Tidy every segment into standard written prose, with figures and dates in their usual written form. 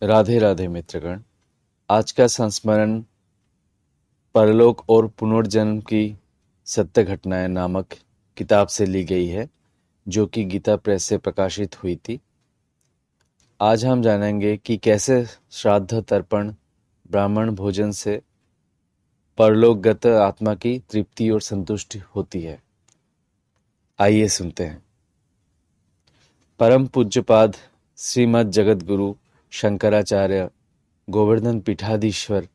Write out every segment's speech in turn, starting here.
राधे राधे मित्रगण। आज का संस्मरण परलोक और पुनर्जन्म की सत्य घटनाएं नामक किताब से ली गई है, जो कि गीता प्रेस से प्रकाशित हुई थी। आज हम जानेंगे कि कैसे श्राद्ध तर्पण ब्राह्मण भोजन से परलोकगत आत्मा की तृप्ति और संतुष्टि होती है। आइए सुनते हैं। परम पूज्यपाद श्रीमद् जगत गुरु शंकराचार्य गोवर्धन पीठाधीश्वर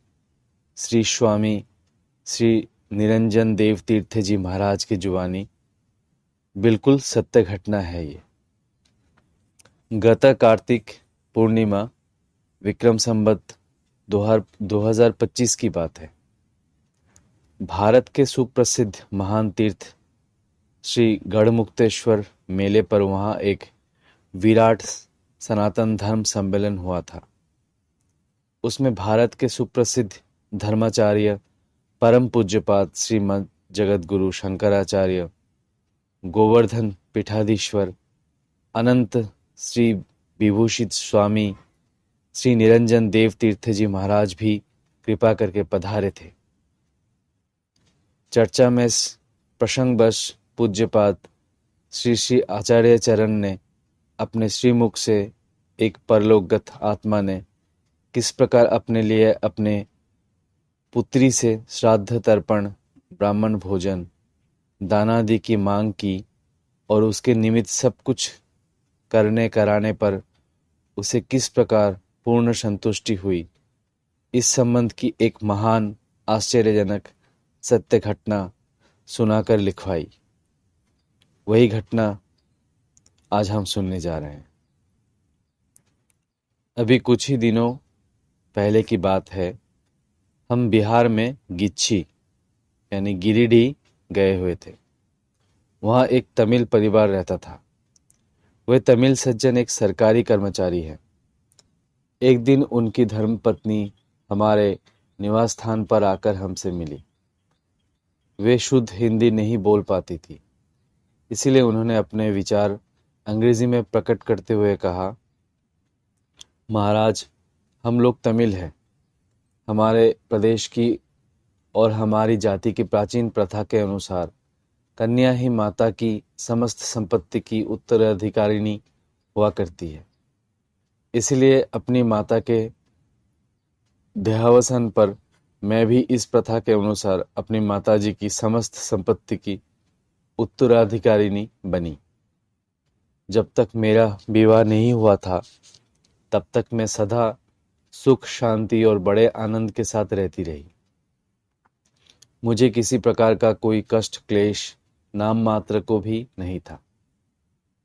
श्री स्वामी श्री निरंजन देव तीर्थ जी महाराज की जुबानी बिल्कुल सत्य घटना है ये। गत कार्तिक पूर्णिमा विक्रम संवत 2025 की बात है। भारत के सुप्रसिद्ध महान तीर्थ श्री गढ़मुक्तेश्वर मेले पर वहाँ एक विराट सनातन धर्म सम्मेलन हुआ था। उसमें भारत के सुप्रसिद्ध धर्माचार्य परम पूज्यपाद श्रीमद् जगत गुरु शंकराचार्य गोवर्धन पीठाधीश्वर अनंत श्री विभूषित स्वामी श्री निरंजन देव तीर्थ जी महाराज भी कृपा करके पधारे थे। चर्चा में प्रसंगवश पूज्यपाद श्री श्री आचार्य चरण ने अपने श्रीमुख से एक परलोकगत आत्मा ने किस प्रकार अपने लिए अपने पुत्री से श्राद्ध तर्पण ब्राह्मण भोजन दानादि की मांग की और उसके निमित्त सब कुछ करने कराने पर उसे किस प्रकार पूर्ण संतुष्टि हुई, इस संबंध की एक महान आश्चर्यजनक सत्य घटना सुनाकर लिखवाई। वही घटना आज हम सुनने जा रहे हैं। अभी कुछ ही दिनों पहले की बात है। हम बिहार में गिच्छी यानी गिरिडीह गए हुए थे। वहाँ एक तमिल परिवार रहता था। वह तमिल सज्जन एक सरकारी कर्मचारी है। एक दिन उनकी धर्मपत्नी हमारे निवास स्थान पर आकर हमसे मिली। वे शुद्ध हिंदी नहीं बोल पाती थी, इसीलिए उन्होंने अपने विचार अंग्रेजी में प्रकट करते हुए कहा, महाराज, हम लोग तमिल हैं। हमारे प्रदेश की और हमारी जाति की प्राचीन प्रथा के अनुसार कन्या ही माता की समस्त संपत्ति की उत्तराधिकारिणी हुआ करती है। इसलिए अपनी माता के देहावसान पर मैं भी इस प्रथा के अनुसार अपनी माताजी की समस्त संपत्ति की उत्तराधिकारिणी बनी। जब तक मेरा विवाह नहीं हुआ था, तब तक मैं सदा सुख शांति और बड़े आनंद के साथ रहती रही। मुझे किसी प्रकार का कोई कष्ट क्लेश नाम मात्र को भी नहीं था।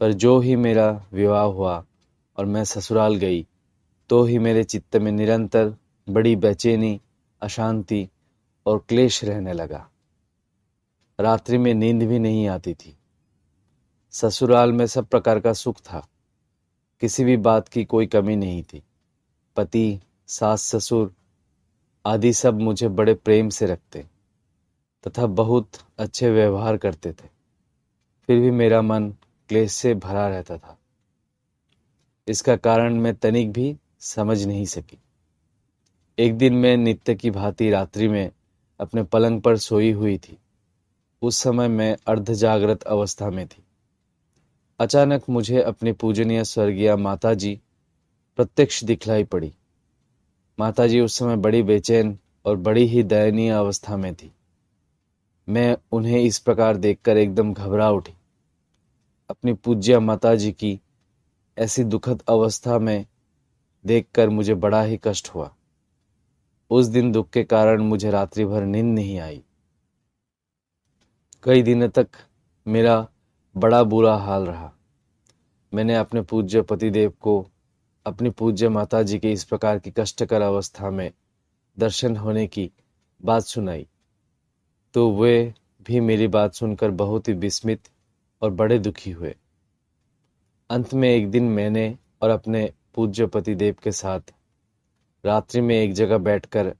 पर जो ही मेरा विवाह हुआ और मैं ससुराल गई, तो ही मेरे चित्त में निरंतर बड़ी बेचैनी, अशांति और क्लेश रहने लगा। रात्रि में नींद भी नहीं आती थी। ससुराल में सब प्रकार का सुख था, किसी भी बात की कोई कमी नहीं थी। पति, सास, ससुर आदि सब मुझे बड़े प्रेम से रखते तथा बहुत अच्छे व्यवहार करते थे। फिर भी मेरा मन क्लेश से भरा रहता था। इसका कारण मैं तनिक भी समझ नहीं सकी। एक दिन मैं नित्य की भांति रात्रि में अपने पलंग पर सोई हुई थी। उस समय मैं अर्ध जागृत अवस्था में थी। अचानक मुझे अपनी पूजनीय स्वर्गीय माताजी प्रत्यक्ष दिखलाई पड़ी। माताजी उस समय बड़ी बेचैन और बड़ी ही दयनीय अवस्था में थी। मैं उन्हें इस प्रकार देखकर एकदम घबरा उठी। अपनी पूज्य माताजी की ऐसी दुखद अवस्था में देखकर मुझे बड़ा ही कष्ट हुआ। उस दिन दुख के कारण मुझे रात्रि भर नींद नहीं आई। कई दिनों तक मेरा बड़ा बुरा हाल रहा। मैंने अपने पूज्य पतिदेव को अपनी पूज्य माताजी के इस प्रकार की कष्टकर अवस्था में दर्शन होने की बात सुनाई, तो वे भी मेरी बात सुनकर बहुत ही विस्मित और बड़े दुखी हुए। अंत में एक दिन मैंने और अपने पूज्य पतिदेव के साथ रात्रि में एक जगह बैठकर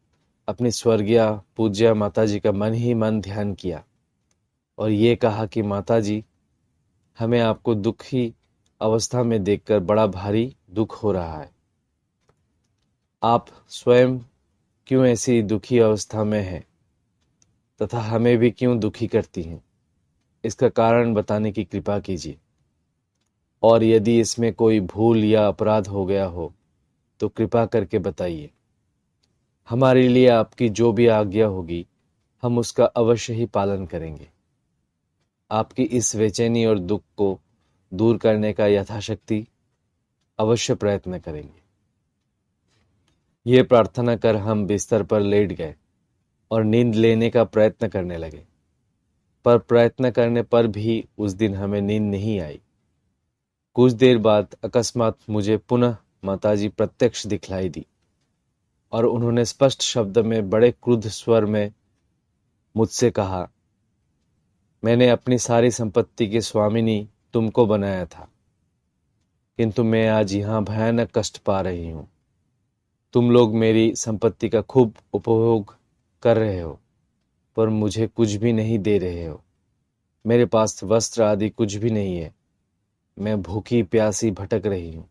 अपनी स्वर्गीय पूज्य माताजी का मन ही मन ध्यान किया और ये कहा कि माताजी, हमें आपको दुखी अवस्था में देखकर बड़ा भारी दुख हो रहा है। आप स्वयं क्यों ऐसी दुखी अवस्था में हैं तथा हमें भी क्यों दुखी करती हैं, इसका कारण बताने की कृपा कीजिए। और यदि इसमें कोई भूल या अपराध हो गया हो तो कृपा करके बताइए। हमारे लिए आपकी जो भी आज्ञा होगी हम उसका अवश्य ही पालन करेंगे। आपकी इस बेचैनी और दुख को दूर करने का यथाशक्ति अवश्य प्रयत्न करेंगे। ये प्रार्थना कर हम बिस्तर पर लेट गए और नींद लेने का प्रयत्न करने लगे, पर प्रयत्न करने पर भी उस दिन हमें नींद नहीं आई। कुछ देर बाद अकस्मात मुझे पुनः माताजी प्रत्यक्ष दिखलाई दी और उन्होंने स्पष्ट शब्द में बड़े क्रुद्ध स्वर में मुझसे कहा, मैंने अपनी सारी संपत्ति की स्वामिनी तुमको बनाया था, किंतु मैं आज यहाँ भयानक कष्ट पा रही हूँ। तुम लोग मेरी संपत्ति का खूब उपभोग कर रहे हो, पर मुझे कुछ भी नहीं दे रहे हो। मेरे पास वस्त्र आदि कुछ भी नहीं है। मैं भूखी प्यासी भटक रही हूँ।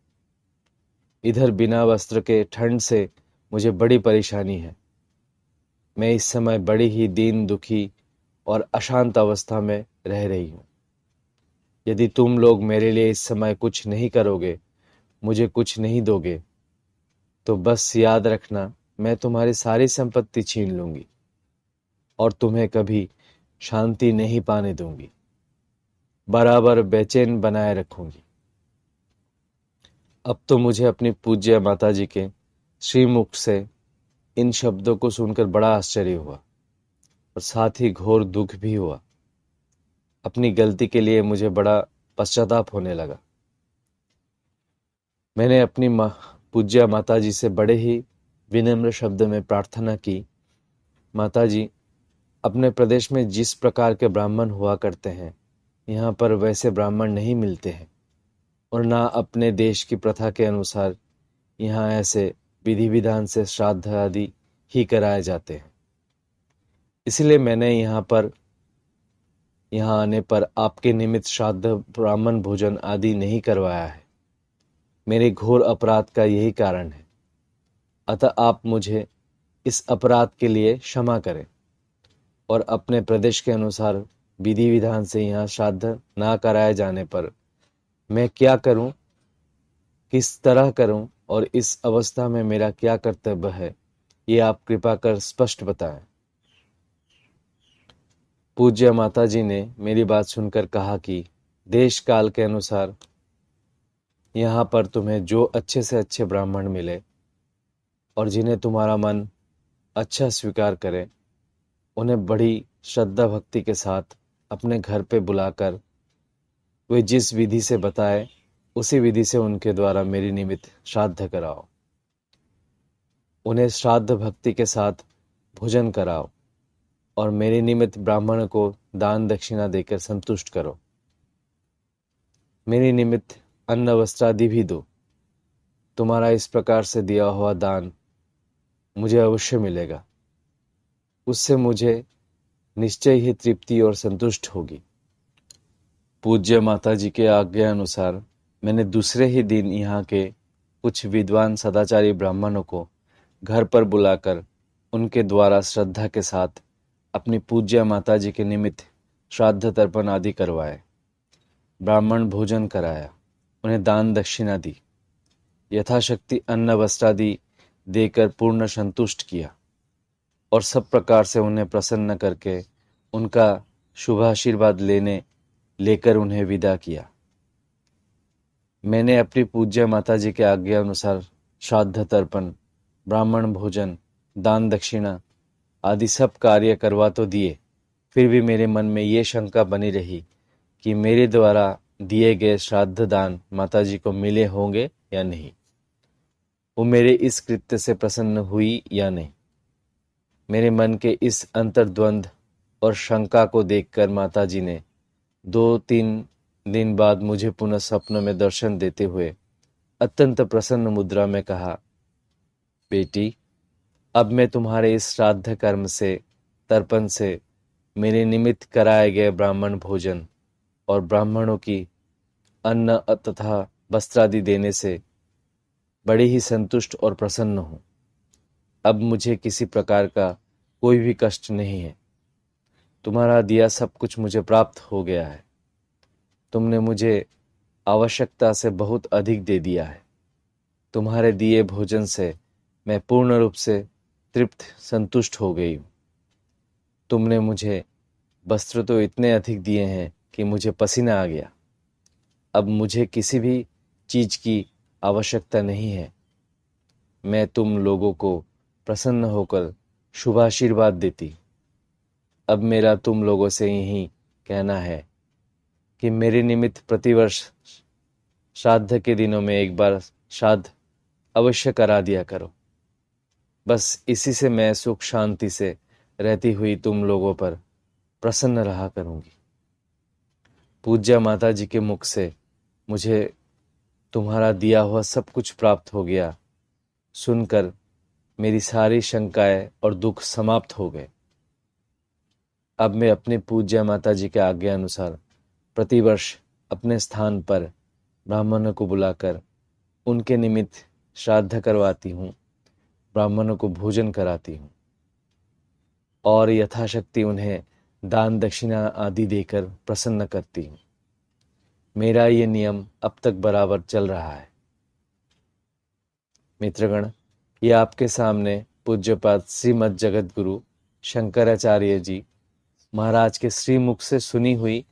इधर बिना वस्त्र के ठंड से मुझे बड़ी परेशानी है। मैं इस समय बड़ी ही दीन दुखी और अशांत अवस्था में रह रही हूँ। यदि तुम लोग मेरे लिए इस समय कुछ नहीं करोगे, मुझे कुछ नहीं दोगे, तो बस याद रखना मैं तुम्हारी सारी संपत्ति छीन लूंगी और तुम्हें कभी शांति नहीं पाने दूंगी, बराबर बेचैन बनाए रखूंगी। अब तो मुझे अपनी पूज्य माताजी के श्रीमुख से इन शब्दों को सुनकर बड़ा आश्चर्य हुआ और साथ ही घोर दुख भी हुआ। अपनी गलती के लिए मुझे बड़ा पश्चाताप होने लगा। मैंने अपनी पूज्य माताजी से बड़े ही विनम्र शब्द में प्रार्थना की, माताजी, अपने प्रदेश में जिस प्रकार के ब्राह्मण हुआ करते हैं, यहाँ पर वैसे ब्राह्मण नहीं मिलते हैं और ना अपने देश की प्रथा के अनुसार यहाँ ऐसे विधि विधान से श्राद्ध आदि ही कराए जाते हैं। इसलिए मैंने यहाँ आने पर आपके निमित्त श्राद्ध ब्राह्मण भोजन आदि नहीं करवाया है। मेरे घोर अपराध का यही कारण है। अतः आप मुझे इस अपराध के लिए क्षमा करें और अपने प्रदेश के अनुसार विधि विधान से यहाँ श्राद्ध ना कराए जाने पर मैं क्या करूं, किस तरह करूं और इस अवस्था में मेरा क्या कर्तव्य है, ये आप कृपा कर स्पष्ट बताएं। पूज्य माताजी ने मेरी बात सुनकर कहा कि देश काल के अनुसार यहाँ पर तुम्हें जो अच्छे से अच्छे ब्राह्मण मिले और जिन्हें तुम्हारा मन अच्छा स्वीकार करे, उन्हें बड़ी श्रद्धा भक्ति के साथ अपने घर पे बुलाकर वे जिस विधि से बताए उसी विधि से उनके द्वारा मेरी निमित्त श्राद्ध कराओ। उन्हें श्राद्ध भक्ति के साथ भोजन कराओ और मेरे निमित्त ब्राह्मण को दान दक्षिणा देकर संतुष्ट करो। मेरे निमित्त अन्न वस्त्रादि भी दो। तुम्हारा इस प्रकार से दिया हुआ दान मुझे अवश्य मिलेगा। उससे मुझे निश्चय ही तृप्ति और संतुष्ट होगी। पूज्य माताजी के आज्ञा अनुसार मैंने दूसरे ही दिन यहाँ के कुछ विद्वान सदाचारी ब्राह्मणों को घर पर बुलाकर उनके द्वारा श्रद्धा के साथ अपनी पूज्य माताजी के निमित्त श्राद्ध तर्पण आदि करवाए। ब्राह्मण भोजन कराया, उन्हें दान दक्षिणा दी, यथाशक्ति अन्न वस्त्रादि देकर पूर्ण संतुष्ट किया और सब प्रकार से उन्हें प्रसन्न करके उनका शुभाशीर्वाद लेकर उन्हें विदा किया। मैंने अपनी पूज्य माताजी के आज्ञा अनुसार श्राद्ध तर्पण, ब्राह्मण भोजन, दान दक्षिणा आदि सब कार्य करवा तो दिए, फिर भी मेरे मन में ये शंका बनी रही कि मेरे द्वारा दिए गए श्राद्ध दान माताजी को मिले होंगे या नहीं। वो मेरे इस कृत्य से प्रसन्न हुई या नहीं। मेरे मन के इस अंतर्द्वंद और शंका को देखकर माताजी ने 2-3 दिन बाद मुझे पुनः स्वप्न में दर्शन देते हुए अत्यंत प्रसन्न मुद्रा में कहा, बेटी, अब मैं तुम्हारे इस श्राद्ध कर्म से, तर्पण से, मेरे निमित्त कराए गए ब्राह्मण भोजन और ब्राह्मणों की अन्न तथा वस्त्रादि देने से बड़ी ही संतुष्ट और प्रसन्न हूँ। अब मुझे किसी प्रकार का कोई भी कष्ट नहीं है। तुम्हारा दिया सब कुछ मुझे प्राप्त हो गया है। तुमने मुझे आवश्यकता से बहुत अधिक दे दिया है। तुम्हारे दिए भोजन से मैं पूर्ण रूप से तृप्त संतुष्ट हो गई हूँ। तुमने मुझे वस्त्र तो इतने अधिक दिए हैं कि मुझे पसीना आ गया। अब मुझे किसी भी चीज की आवश्यकता नहीं है। मैं तुम लोगों को प्रसन्न होकर शुभाशीर्वाद देती। अब मेरा तुम लोगों से यही कहना है कि मेरे निमित्त प्रतिवर्ष श्राद्ध के दिनों में एक बार श्राद्ध अवश्य करा दिया करो। बस इसी से मैं सुख शांति से रहती हुई तुम लोगों पर प्रसन्न रहा करूंगी। पूज्य माता जी के मुख से मुझे तुम्हारा दिया हुआ सब कुछ प्राप्त हो गया सुनकर मेरी सारी शंकाएं और दुख समाप्त हो गए। अब मैं अपने पूज्य माता जी के आज्ञा अनुसार प्रतिवर्ष अपने स्थान पर ब्राह्मणों को बुलाकर उनके निमित्त श्राद्ध करवाती हूँ, ब्राह्मणों को भोजन कराती हूँ और यथाशक्ति उन्हें दान दक्षिणा आदि देकर प्रसन्न करती हूँ। मेरा ये नियम अब तक बराबर चल रहा है। मित्रगण, ये आपके सामने पूज्यपाद श्रीमद् जगत गुरु शंकराचार्य जी महाराज के श्रीमुख से सुनी हुई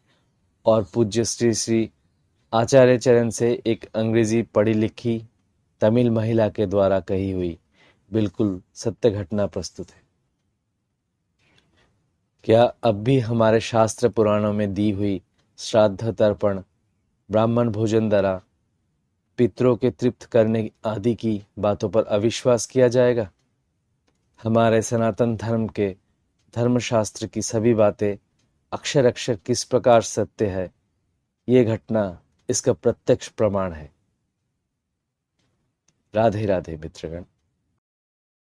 और पूज्य श्री श्री आचार्य चरण से एक अंग्रेजी पढ़ी लिखी तमिल महिला के द्वारा कही हुई बिल्कुल सत्य घटना प्रस्तुत है। क्या अब भी हमारे शास्त्र पुराणों में दी हुई श्राद्ध तर्पण ब्राह्मण भोजन द्वारा पितरों के तृप्त करने आदि की बातों पर अविश्वास किया जाएगा? हमारे सनातन धर्म के धर्मशास्त्र की सभी बातें अक्षर अक्षर किस प्रकार सत्य है, ये घटना इसका प्रत्यक्ष प्रमाण है। राधे राधे मित्रगण।